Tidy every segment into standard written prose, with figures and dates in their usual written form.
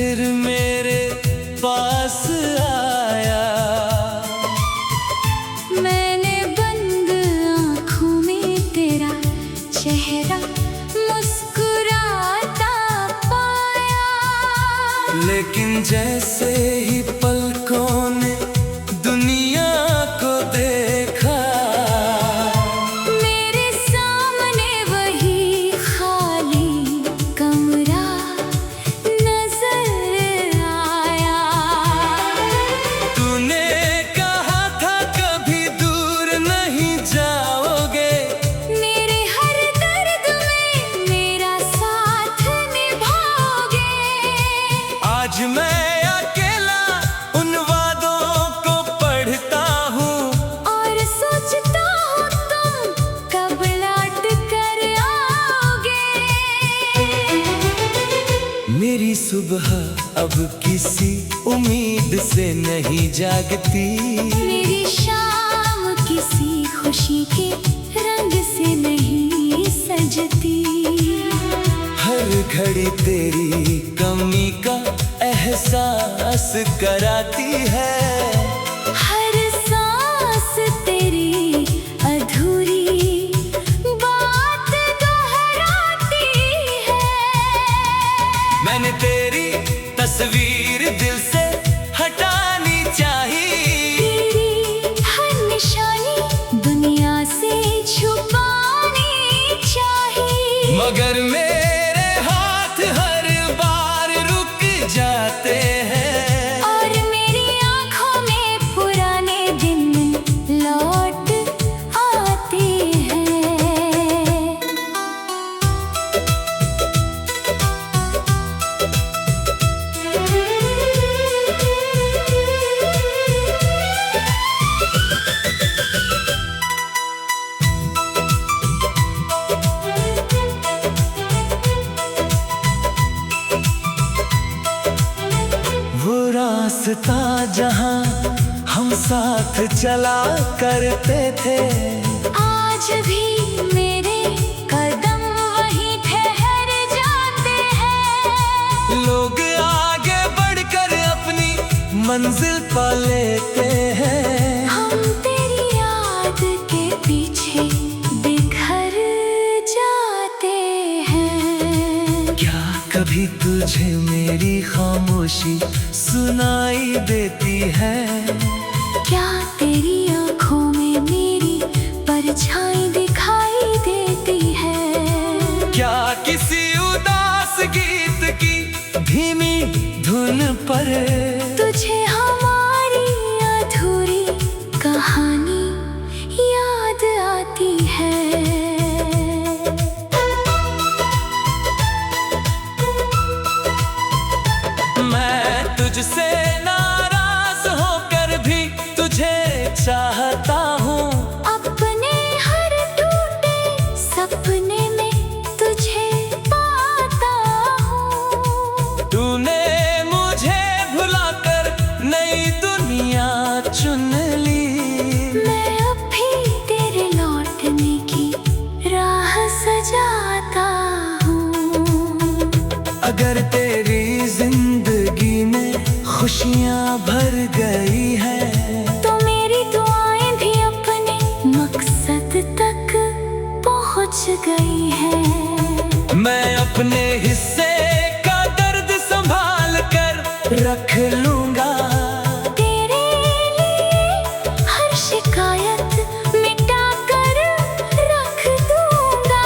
फिर मेरे पास आया। मैंने बंद आँखों में तेरा चेहरा मुस्कुराता पाया। लेकिन जैसे ही पलकों ने दुनिया को देखा, मेरे सामने वही खाली कमरा नजर आया। तूने कहा था कभी दूर नहीं जाओगे, मेरे हर दर्द में मेरा साथ निभाओगे। आज मैं अकेला उन वादों को पढ़ता हूँ और सोचता हूँ तुम कब लौट कर आओगे। मेरी सुबह अब किसी उम्मीद से नहीं जागती, मेरी शाम किसी खुशी के रंग से नहीं सजती। हर घड़ी तेरी कमी का एहसास कराती है। हर सांस तेरी अधूरी बात दोहराती है। मैंने तेरी तस्वीर दिल से हटानी चाहिए, तेरी हर निशानी दुनिया से छुपानी चाहिए। मगर मेरे हाथ हर बार रुक जाते हैं। और मेरी आँखों में पुराने दिन लौट आते हैं। वो रास्ता जहाँ हम साथ चला करते थे, आज भी मेरे कदम वहीं ठहर जाते हैं। लोग आगे बढ़कर अपनी मंजिल पा लेते हैं। हम तेरी याद के पीछे बिखर जाते हैं। क्या कभी तुझे मेरी खामोशी सुनाई देती है? क्या तेरी आँखों में मेरी परछाई दिखाई देती है? क्या किसी उदास गीत की धीमी धुन पर तुझे हमारी अधूरी कहानी याद आती है? मैं तुझसे नाराज होकर भी तुझे चाहता हूँ। अपने हर टूटे सपने में तुझे पाता हूँ। तूने मुझे भुलाकर नई दुनिया चुन ली। मैं अब भी तेरे लौटने की राह सजाता हूँ। अगर तेरी जिंदगी में खुशियाँ भर गई है, तो मेरी दुआएं भी अपने मकसद तक पहुँच गई है। मैं अपने हिस्से का दर्द संभाल कर रख लूंगा। तेरे लिए हर शिकायत मिटा कर रख दूंगा।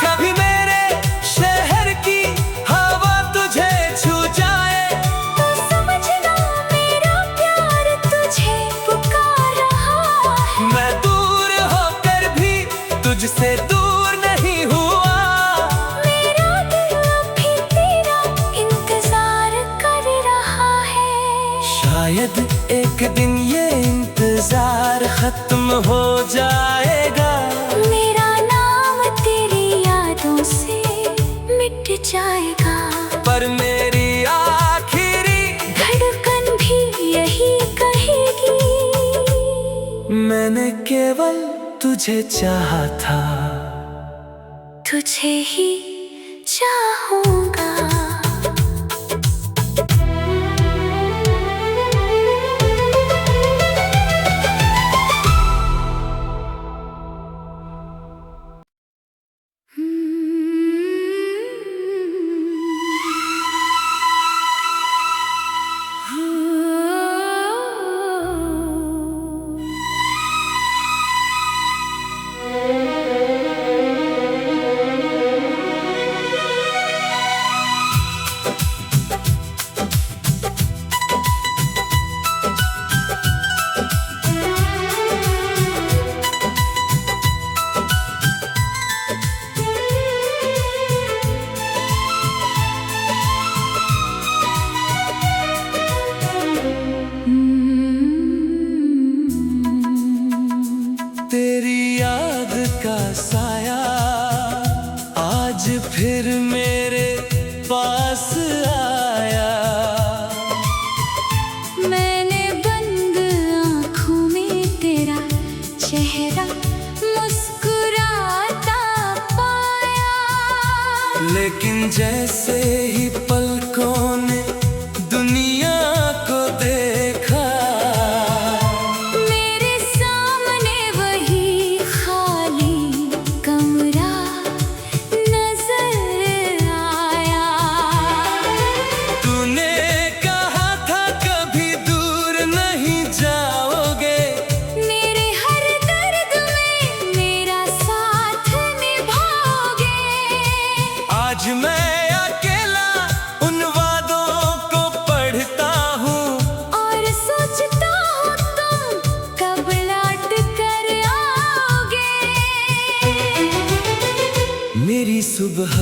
कभी मेरे शहर की हवा तुझे छू जाए, तो समझना मेरा प्यार तुझे पुकार रहा है। मैं दूर होकर भी तुझसे दूर नहीं हुआ। मेरा दिल अभी तेरा इंतजार कर रहा है। शायद एक दिन ये इंतजार खत्म हो जाएगा। मेरा नाम तेरी यादों से मिट जाएगा। पर मेरी आखिरी धड़कन भी यही कहेगी, मैंने केवल तुझे चाहा था। तुझे ही चाहूंगा। जैसे ही पलकों ने दुनिया को देखा, मेरे सामने वही खाली कमरा नजर आया। तूने कहा था कभी दूर नहीं जाओगे, मेरे हर दर्द में मेरा साथ निभाओगे। आज मैं अकेला उन वादों को पढ़ता हूँ और सोचता हूँ तुम कब लौट कर आओगे। मेरी सुबह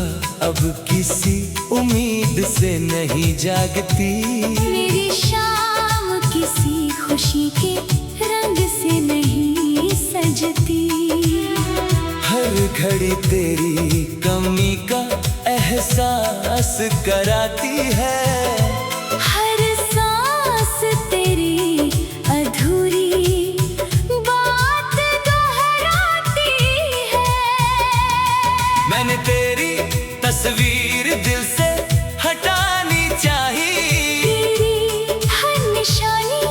अब किसी उम्मीद से नहीं जागती, मेरी शाम किसी खुशी के रंग से नहीं सजती। हर घड़ी तेरी कमी का एहसास कराती है, हर सांस तेरी अधूरी बात दोहराती है। मैंने तेरी तस्वीर दिल से हटानी चाहिए, तेरी हर निशानी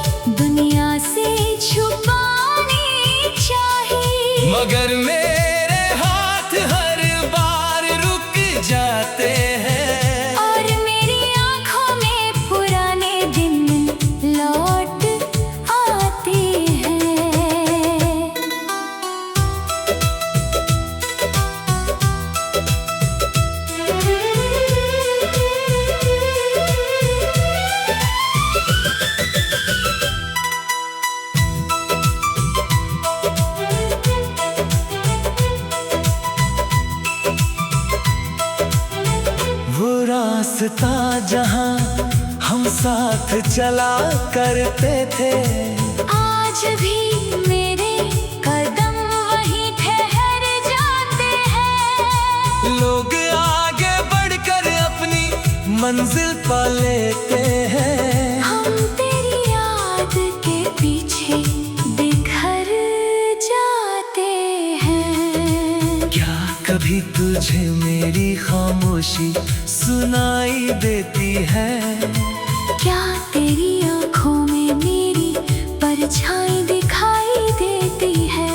दुनिया से छुपानी चाहिए। मगर मेरे हाथ हर बार रुक जाते हैं, और मेरी आँखों में पुराने दिन लौट आते हैं। वो रास्ता जहाँ हम साथ चला करते थे, आज भी मेरे कदम वहीं ठहर जाते हैं। लोग आगे बढ़कर अपनी मंजिल पा लेते हैं। हम तेरी याद के पीछे बिखर जाते हैं। क्या कभी तुझे मेरी खामोशी सुनाई देती है? क्या तेरी आँखों में मेरी परछाई दिखाई देती है?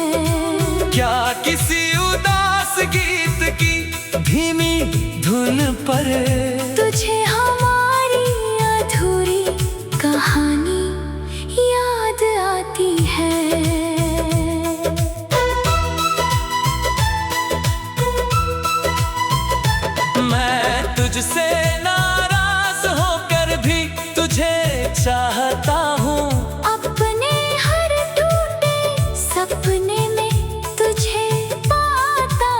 क्या किसी उदास गीत की धीमी धुन पर तुझे हमारी अधूरी कहानी याद आती है? मैं तुझसे नाराज होकर भी तुझे चाहता हूँ, अपने हर टूटे सपने में तुझे पाता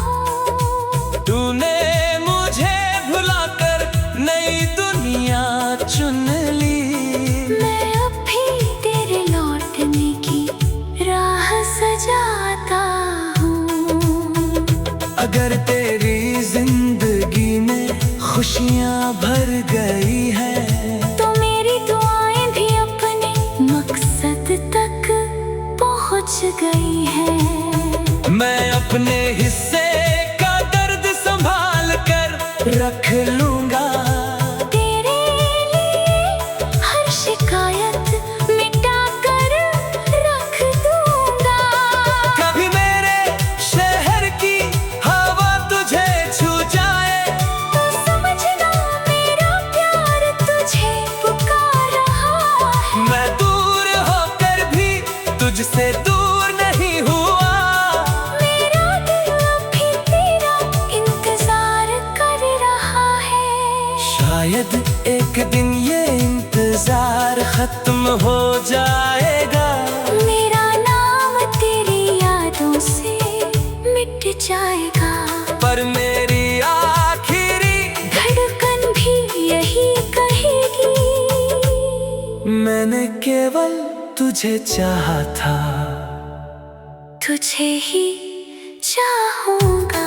हूँ। तूने मुझे भुलाकर नई दुनिया चुन ली। मैं अब भी तेरे लौटने की राह सजाता हूँ। अगर तेरी जिंदगी में खुशियाँ भर गई है, तो मेरी दुआएं भी अपने मकसद तक पहुँच गई हैं। मैं अपने हिस्से का दर्द संभाल कर रख लूंगा। तेरे लिए हर शिकायत मिटा कर रख दूंगा। कभी मेरे शहर की हवा तुझे छू जाए, तो समझना मेरा प्यार तुझे पुकार रहा है। मैं दूर होकर भी तुझसे दूर नहीं हुआ। मेरा दिल अभी तेरा इंतजार कर रहा है। शायद एक दिन ये इंतजार खत्म हो जाएगा, मेरा नाम तेरी यादों से मिट जाएगा। पर मेरी आखिरी धड़कन भी यही कहेगी, मैंने केवल तुझे चाहा था। तुझे ही चाहूंगा।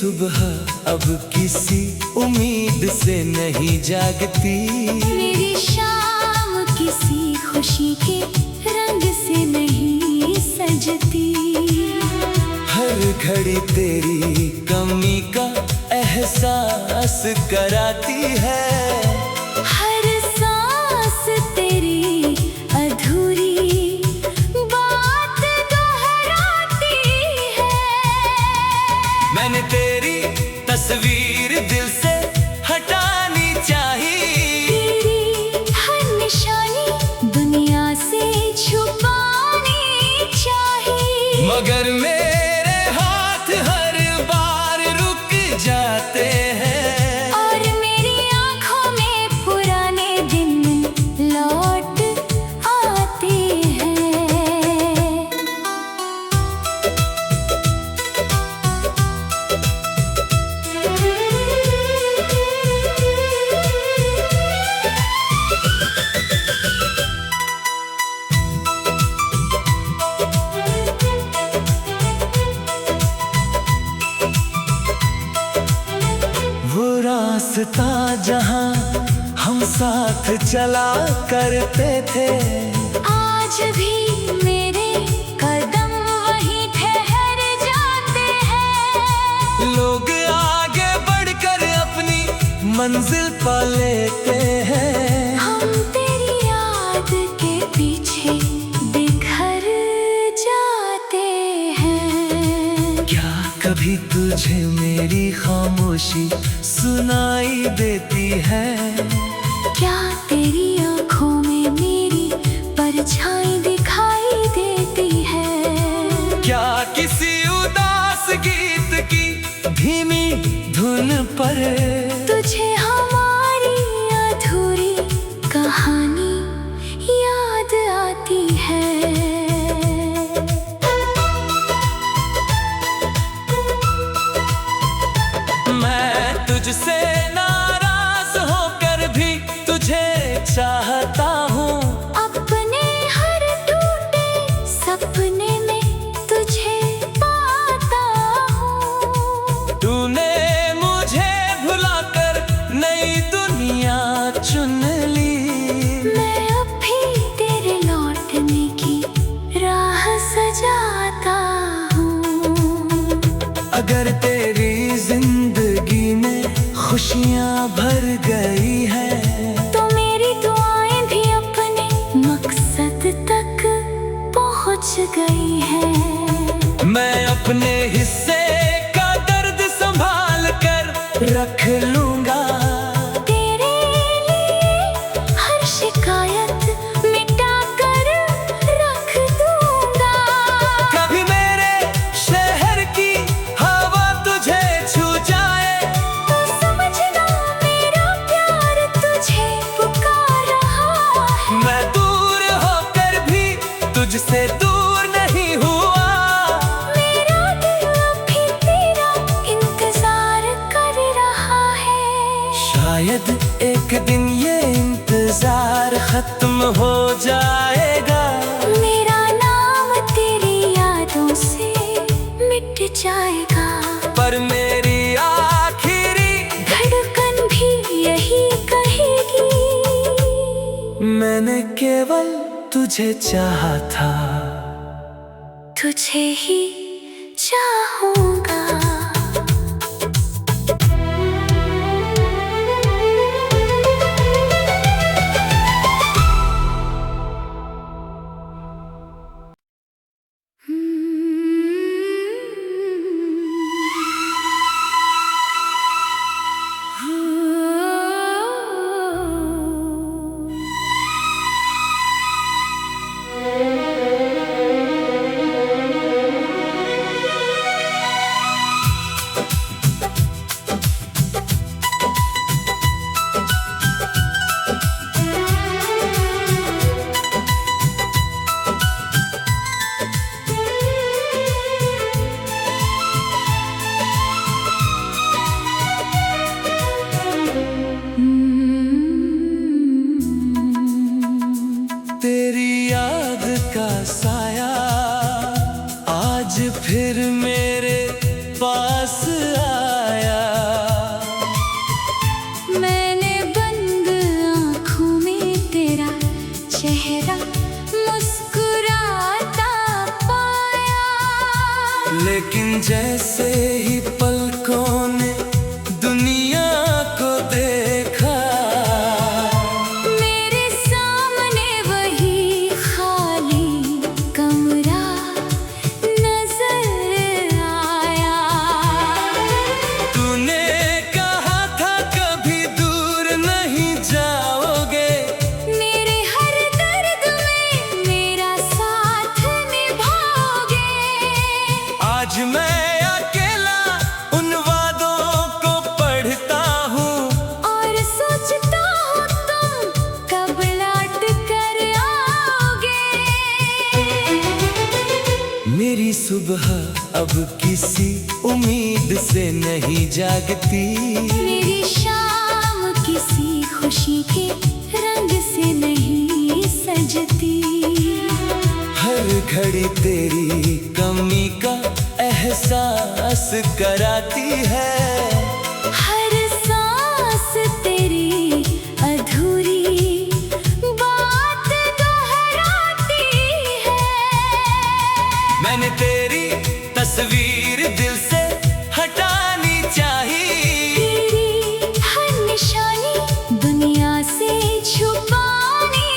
सुबह अब किसी उम्मीद से नहीं जागती। मेरी शाम किसी खुशी के रंग से नहीं सजती। हर घड़ी तेरी कमी का एहसास कराती है। हर सांस तेरी अधूरी बात दोहराती है। मैंने तेरी तस्वीर दिल से हटानी चाहिए। तेरी हर निशानी दुनिया से छुपानी चाहिए। मगर मेरे हाथ हर बार रुक जाते हैं। और मेरी आंखों में पुराने दिन लौट आते हैं। वो रास्ता जहाँ हम साथ चला करते थे, आज भी मेरे कदम वहीं ठहर जाते हैं। लोग आगे बढ़कर अपनी मंजिल पा लेते हैं। हम तेरी याद के पीछे बिखर जाते हैं। क्या कभी तुझे मेरी खामोशी सुनाई देती है? क्या तेरी आंखों में मेरी परछाई दिखाई देती है? क्या किसी उदास गीत की धीमी धुन पर तुझे हमारी अधूरी कहानी याद आती है? मैं तुझसे नाराज होकर भी तुझे चाहता हूँ। अपने हर टूटे सपने में तुझे पाता हूँ। तूने मुझे भुलाकर नई दुनिया चुन ली। मैं अब भी तेरे लौटने की राह सजाता हूँ। अगर तेरी जिंदगी में खुशियाँ भर गई है, तो मेरी दुआएं भी अपने मकसद तक पहुँच गई हैं। मैं अपने हिस्से का दर्द संभाल कर रख लूंगा। तेरे लिए हर शिकायत मिटा कर रख दूंगा। कभी मेरे शहर की हवा तुझे छू जाए, तो समझना मेरा प्यार तुझे पुकार रहा है। मैं दूर होकर भी तुझसे दूर नहीं हुआ। मेरा दिल अभी तेरा इंतजार कर रहा है। शायद एक दिन ये इंतजार खत्म हो जाएगा। मेरा नाम तेरी यादों से मिट जाएगा। पर मेरी आखिरी धड़कन भी यही कहेगी। मैंने केवल तुझे चाहा था। तुझे ही चाहूंगा। जैसे ही पलकों ने दुनिया को देखा, मेरे सामने वही खाली कमरा नजर आया। तूने कहा था कभी दूर नहीं जाओगे, मेरे हर दर्द में मेरा साथ निभाओगे। आज मैं अकेला उन वादों को पढ़ता हूँ और सोचता हूँ तुम कब लौट कर आओगे। मेरी सुबह अब किसी उम्मीद से नहीं जागती, मेरी शाम किसी खुशी के रंग से नहीं सजती। हर घड़ी तेरी कमी का एहसास कराती है, हर सांस तेरी अधूरी बात दोहराती है। मैंने तेरी तस्वीर दिल से हटानी चाहिए, तेरी हर निशानी दुनिया से छुपानी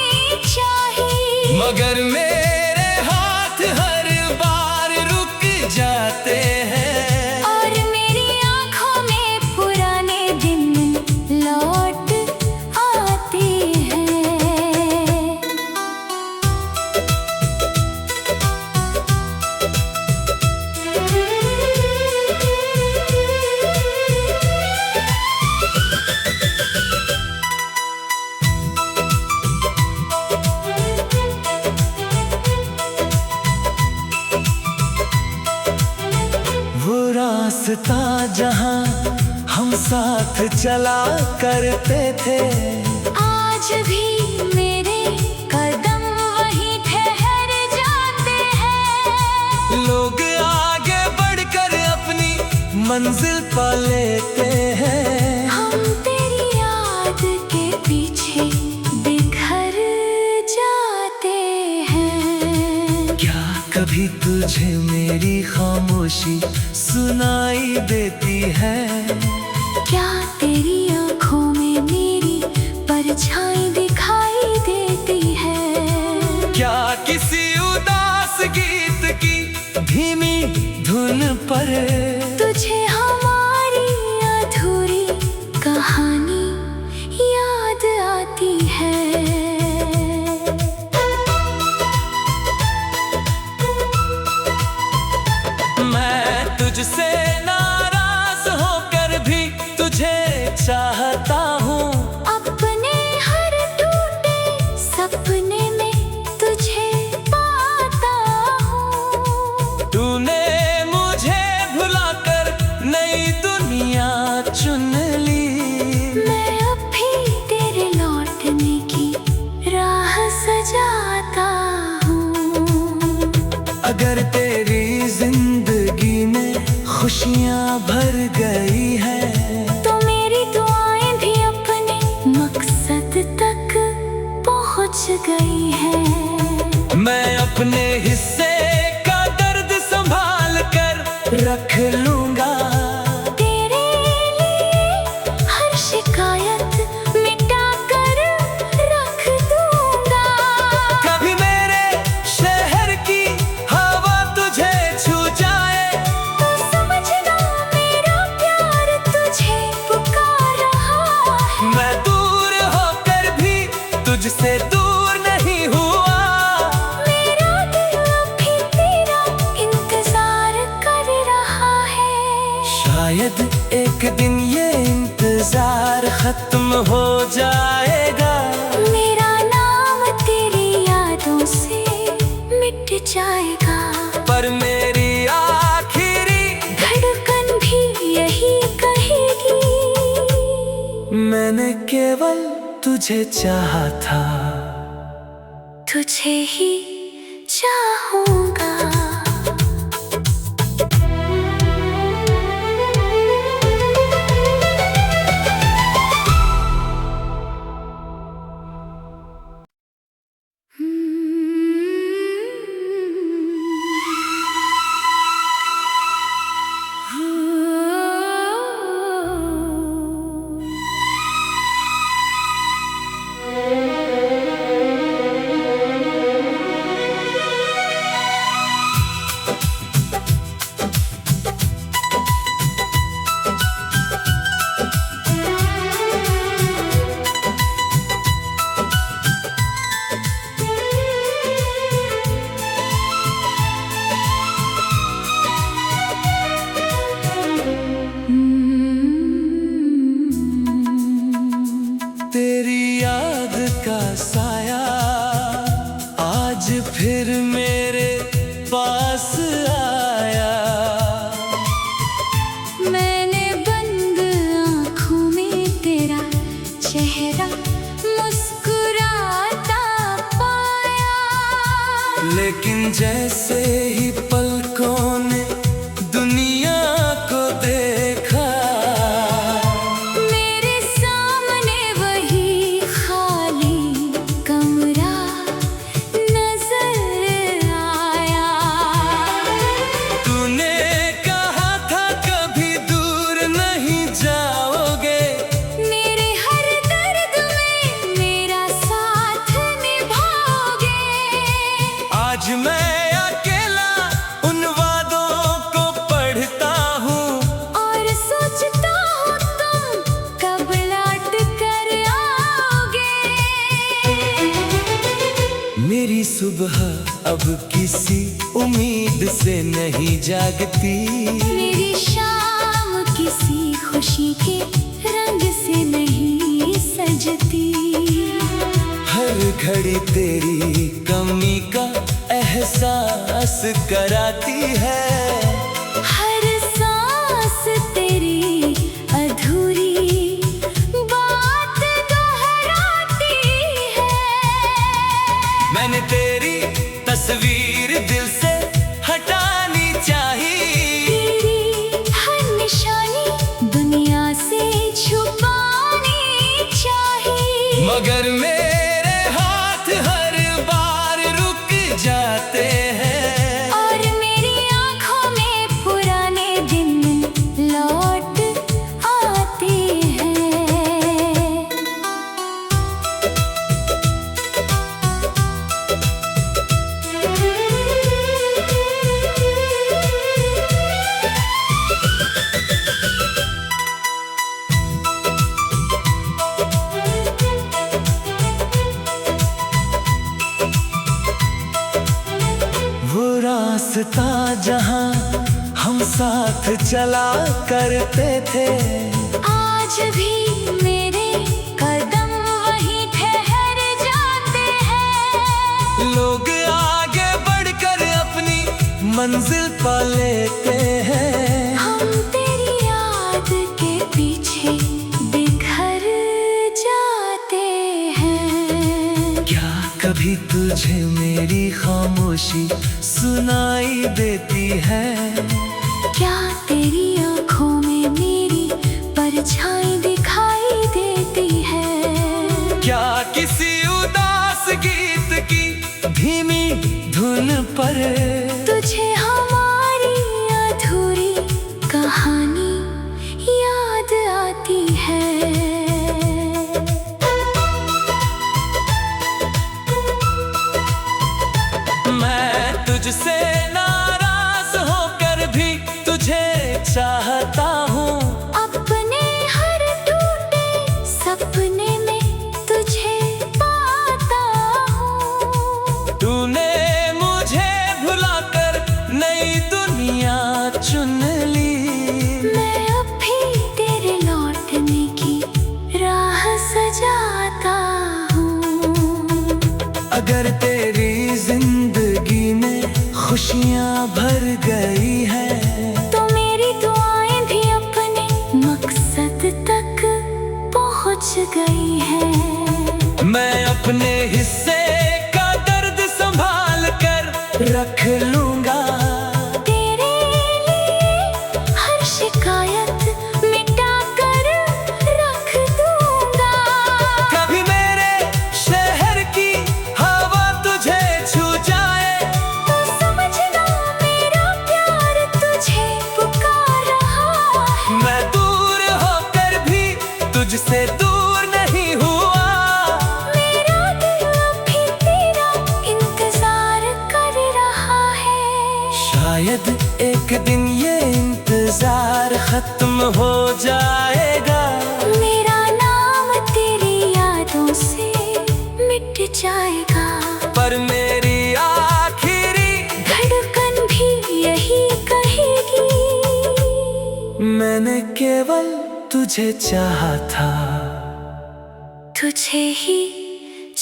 चाहिए। मगर मेरे हाथ हर बार रुक जाते हैं, और मेरी आँखों में पुराने दिन लौट आते हैं। वो रास्ता जहाँ हम साथ चला करते थे, आज भी मेरे कदम वहीं ठहर जाते हैं। लोग आगे बढ़कर अपनी मंजिल पा लेते हैं। हम तेरी याद के पीछे बिखर जाते हैं। क्या कभी तुझे मेरी खामोशी सुनाई देती है? क्या तेरी आँखों में मेरी परछाई दिखाई देती है? क्या किसी उदास गीत की धीमी धुन पर तुझे हमारी अधूरी कहानी याद आती है? मैं तुझसे नाराज होकर भी तुझे चाहता हूँ, अपने हर टूटे सपने में तुझे पाता हूँ। तूने मुझे भुलाकर नई दुनिया चुन ली। मैं अब भी तेरे लौटने की राह सजाता हूँ। अगर तेरी जिंदगी में खुशियाँ भर गई है, तो मेरी दुआएं भी अपने मकसद तक पहुँच गई है। मैं अपने हिस्से का दर्द संभाल कर रख लूंगा। तेरे लिए हर शिकायत मिटा कर रख दूंगा। कभी मेरे शहर की हवा तुझे छू जाए, तो समझना मेरा प्यार तुझे पुकार रहा है। मैं दूर होकर भी तुझसे दूर नहीं हुआ। मेरा दिल अभी तेरा इंतजार कर रहा है। शायद एक दिन ये इंतजार खत्म हो जाएगा, मेरा नाम तेरी यादों से मिट जाएगा। पर मेरी आखिरी धड़कन भी यही कहेगी, मैंने केवल तुझे चाहा था। तुझे ही चाहूंगा। साया आज फिर मेरे पास आया। मैंने बंद आँखों में तेरा चेहरा मुस्कुराता पाया, लेकिन जैसे ही पलकों ने दुनिया को देखा, मेरे सामने वही खाली कमरा नजर आया। तूने कहा था कभी दूर नहीं जाओगे, मेरे हर दर्द में मेरा साथ निभाओगे। आज मैं अकेला उन वादों को पढ़ता हूँ और सोचता हूँ तुम कब लौट कर आओगे। मेरी सुबह अब किसी उम्मीद से नहीं जागती, मेरी शाम किसी खुशी के रंग से नहीं सजती। हर घड़ी तेरी कमी का एहसास कराती है, हर सांस तेरी अधूरी बात दोहराती है। मैंने तेरी तस्वीर दिल से हटानी चाहिए, तेरी हर निशानी दुनिया से छुपानी चाहिए। मगर मेरे हाथ हर बार रुक जाते हैं, और मेरी आँखों में पुराने दिन लौट आते हैं। वो रास्ता जहाँ हम साथ चला करते थे, आज भी मेरे कदम वहीं ठहर जाते हैं। लोग आगे बढ़कर अपनी मंजिल पा लेते हैं। हम तेरी याद के पीछे बिखर जाते हैं। क्या कभी तुझे मेरी खामोशी सुनाई देती है? क्या तेरी आँखों में मेरी परछाई दिखाई देती है? क्या किसी उदास गीत की धीमी धुन पर तुझे हमारी अधूरी कहानी याद आती है? मैं तुझसे नाराज होकर भी तुझे चाहता हूँ, अपने हर टूटे सपने में तुझे पाता हूँ। तूने मुझे भुलाकर नई दुनिया चुन ली। मैं अब भी तेरे लौटने की राह सजाता हूँ। अगर तेरी जिंदगी में खुशियाँ भर गई है, तो मेरी दुआएं भी अपने मकसद तक पहुँच गई है। मैं अपने हिस्से का दर्द संभाल कर रख लूंगा। तेरे लिए हर शिकायत मिटा कर रख दूंगा। कभी मेरे शहर की हवा तुझे छू जाए, तो समझना मेरा प्यार तुझे पुकार रहा है। मैं दूर होकर भी तुझसे दूर नहीं हुआ। मेरा दिल अभी तेरा इंतजार कर रहा है। शायद एक दिन ये इंतजार खत्म हो जाएगा, मेरा नाम तेरी यादों से मिट जाएगा। पर मेरी आखिरी धड़कन भी यही कहेगी, मैंने केवल तुझे चाहा था। तुझे ही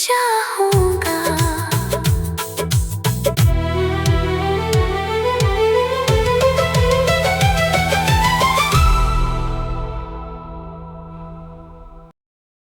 चाहूं